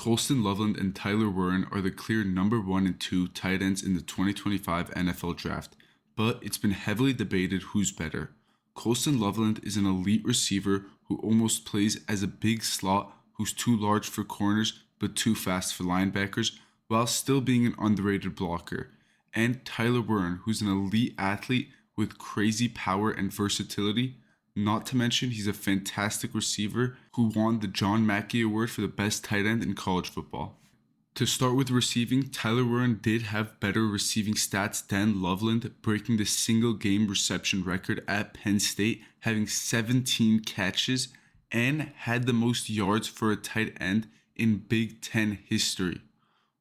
Colston Loveland and Tyler Warren are the clear number 1 and 2 tight ends in the 2025 NFL Draft, but it's been heavily debated who's better. Colston Loveland is an elite receiver who almost plays as a big slot who's too large for corners but too fast for linebackers, while still being an underrated blocker. And Tyler Warren, who's an elite athlete with crazy power and versatility. Not to mention, he's a fantastic receiver who won the John Mackey Award for the best tight end in college football. To start with receiving, Tyler Warren did have better receiving stats than Loveland, breaking the single game reception record at Penn State, having 17 catches, and had the most yards for a tight end in Big Ten history.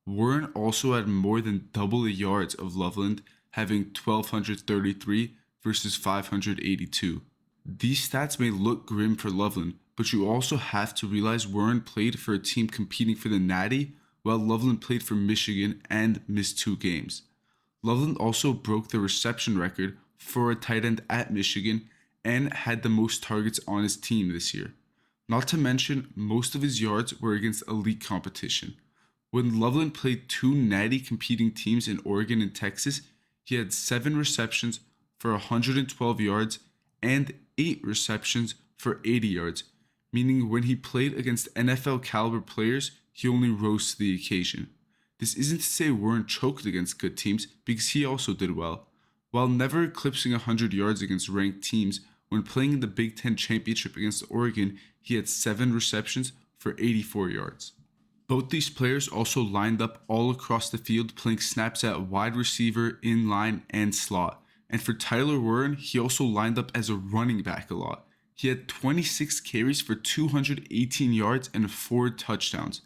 Warren also had more than double the yards of Loveland, having 1,233 versus 582. These stats may look grim for Loveland, but you also have to realize Warren played for a team competing for the Natty, while Loveland played for Michigan and missed 2 games. Loveland also broke the reception record for a tight end at Michigan and had the most targets on his team this year. Not to mention, most of his yards were against elite competition. When Loveland played 2 Natty competing teams in Oregon and Texas, he had 7 receptions for 112 yards and 8 receptions for 80 yards, meaning when he played against NFL caliber players, he only rose to the occasion. This isn't to say Warren choked against good teams, because he also did well. While never eclipsing 100 yards against ranked teams, when playing in the Big Ten Championship against Oregon, he had 7 receptions for 84 yards. Both these players also lined up all across the field, playing snaps at wide receiver, inline, and slot. And for Tyler Warren, he also lined up as a running back a lot. He had 26 carries for 218 yards and 4 touchdowns.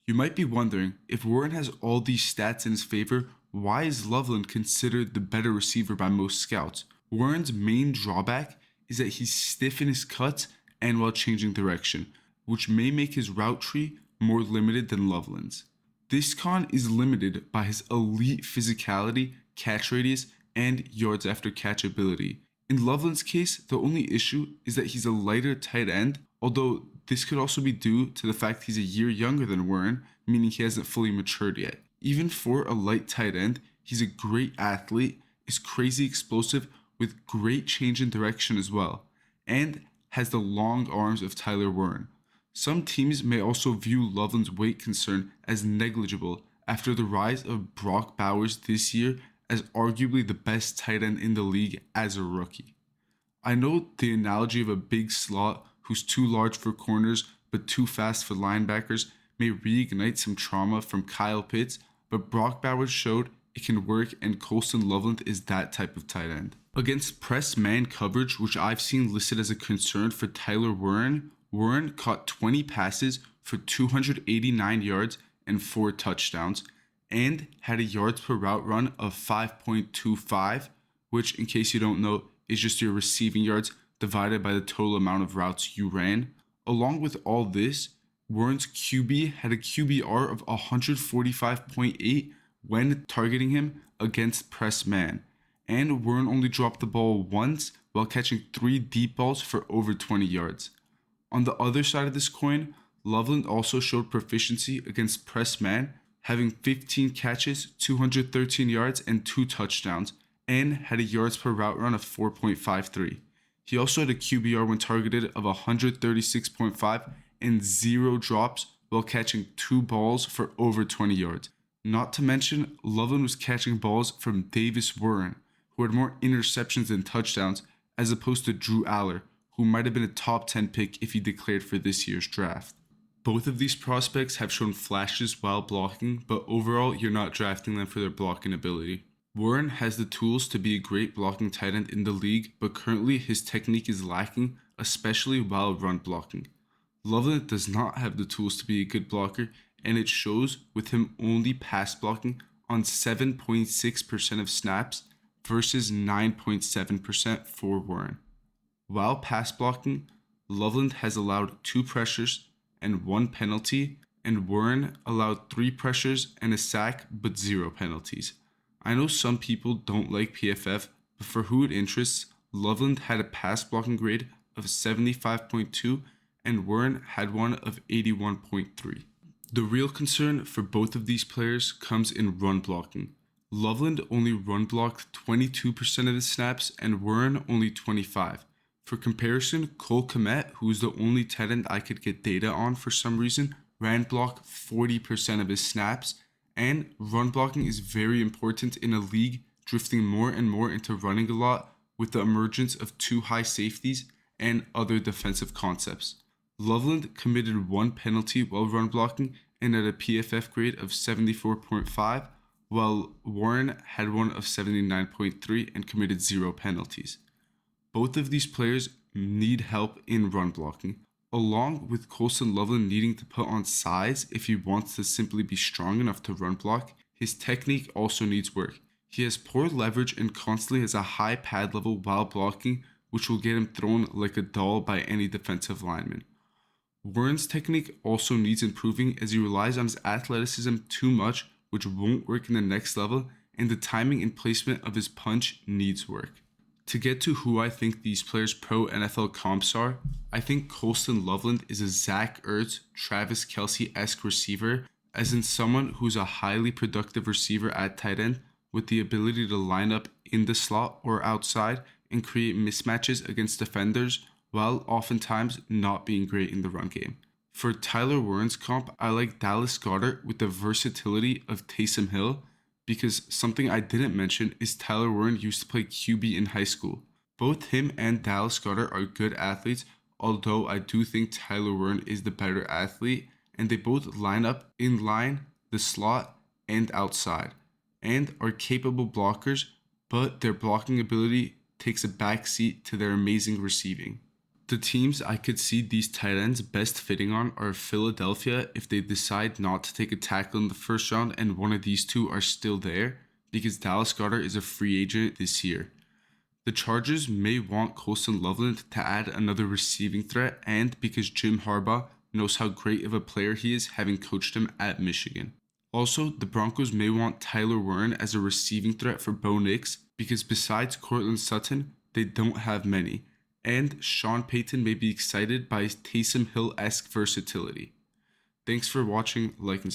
You might be wondering, if Warren has all these stats in his favor, why is Loveland considered the better receiver by most scouts? Warren's main drawback is that he's stiff in his cuts and while changing direction, which may make his route tree more limited than Loveland's. This con is limited by his elite physicality, catch radius, and yards after catch ability. In Loveland's case, the only issue is that he's a lighter tight end, although this could also be due to the fact he's a year younger than Warren, meaning he hasn't fully matured yet. Even for a light tight end, he's a great athlete, is crazy explosive with great change in direction as well, and has the long arms of Tyler Warren. Some teams may also view Loveland's weight concern as negligible after the rise of Brock Bowers this year as arguably the best tight end in the league as a rookie. I know the analogy of a big slot who's too large for corners but too fast for linebackers may reignite some trauma from Kyle Pitts, but Brock Bowers showed it can work, and Colston Loveland is that type of tight end. Against press man coverage, which I've seen listed as a concern for Tyler Warren, Warren caught 20 passes for 289 yards and 4 touchdowns, and had a yards per route run of 5.25, which, in case you don't know, is just your receiving yards divided by the total amount of routes you ran. Along with all this, Warren's QB had a QBR of 145.8 when targeting him against press man, and Warren only dropped the ball once while catching 3 deep balls for over 20 yards. On the other side of this coin, Loveland also showed proficiency against press man, having 15 catches, 213 yards, and 2 touchdowns, and had a yards per route run of 4.53. He also had a QBR when targeted of 136.5 and 0 drops while catching 2 balls for over 20 yards. Not to mention, Loveland was catching balls from Davis Warren, who had more interceptions than touchdowns, as opposed to Drew Aller, who might have been a top 10 pick if he declared for this year's draft. Both of these prospects have shown flashes while blocking, but overall you're not drafting them for their blocking ability. Warren has the tools to be a great blocking tight end in the league, but currently his technique is lacking, especially while run blocking. Loveland does not have the tools to be a good blocker, and it shows with him only pass blocking on 7.6% of snaps versus 9.7% for Warren. While pass blocking, Loveland has allowed 2 pressures and 1 penalty, and Warren allowed 3 pressures and a sack but 0 penalties. I know some people don't like PFF, but for who it interests, Loveland had a pass blocking grade of 75.2 and Warren had one of 81.3. The real concern for both of these players comes in run blocking. Loveland only run blocked 22% of his snaps and Warren only 25%. For comparison, Cole Kmet, who is the only tight end I could get data on for some reason, ran block 40% of his snaps, and run blocking is very important in a league drifting more and more into running a lot with the emergence of two high safeties and other defensive concepts. Loveland committed one penalty while run blocking and had a PFF grade of 74.5, while Warren had one of 79.3 and committed 0 penalties. Both of these players need help in run blocking, along with Colston Loveland needing to put on size if he wants to simply be strong enough to run block. His technique also needs work. He has poor leverage and constantly has a high pad level while blocking, which will get him thrown like a doll by any defensive lineman. Warren's technique also needs improving as he relies on his athleticism too much, which won't work in the next level, and the timing and placement of his punch needs work. To get to who I think these players' pro NFL comps are, I think Colston Loveland is a Zach Ertz, Travis Kelce-esque receiver, as in someone who's a highly productive receiver at tight end with the ability to line up in the slot or outside and create mismatches against defenders while oftentimes not being great in the run game. For Tyler Warren's comp, I like Dallas Goedert with the versatility of Taysom Hill, because something I didn't mention is Tyler Warren used to play QB in high school. Both him and Dallas Goedert are good athletes, although I do think Tyler Warren is the better athlete, and they both line up in line, the slot, and outside, and are capable blockers, but their blocking ability takes a backseat to their amazing receiving. The teams I could see these tight ends best fitting on are Philadelphia if they decide not to take a tackle in the first round and one of these two are still there, because Dallas Goedert is a free agent this year. The Chargers may want Colston Loveland to add another receiving threat, and because Jim Harbaugh knows how great of a player he is having coached him at Michigan. Also, the Broncos may want Tyler Warren as a receiving threat for Bo Nix, because besides Courtland Sutton, they don't have many. And Sean Payton may be excited by his Taysom Hill-esque versatility. Thanks for watching, like and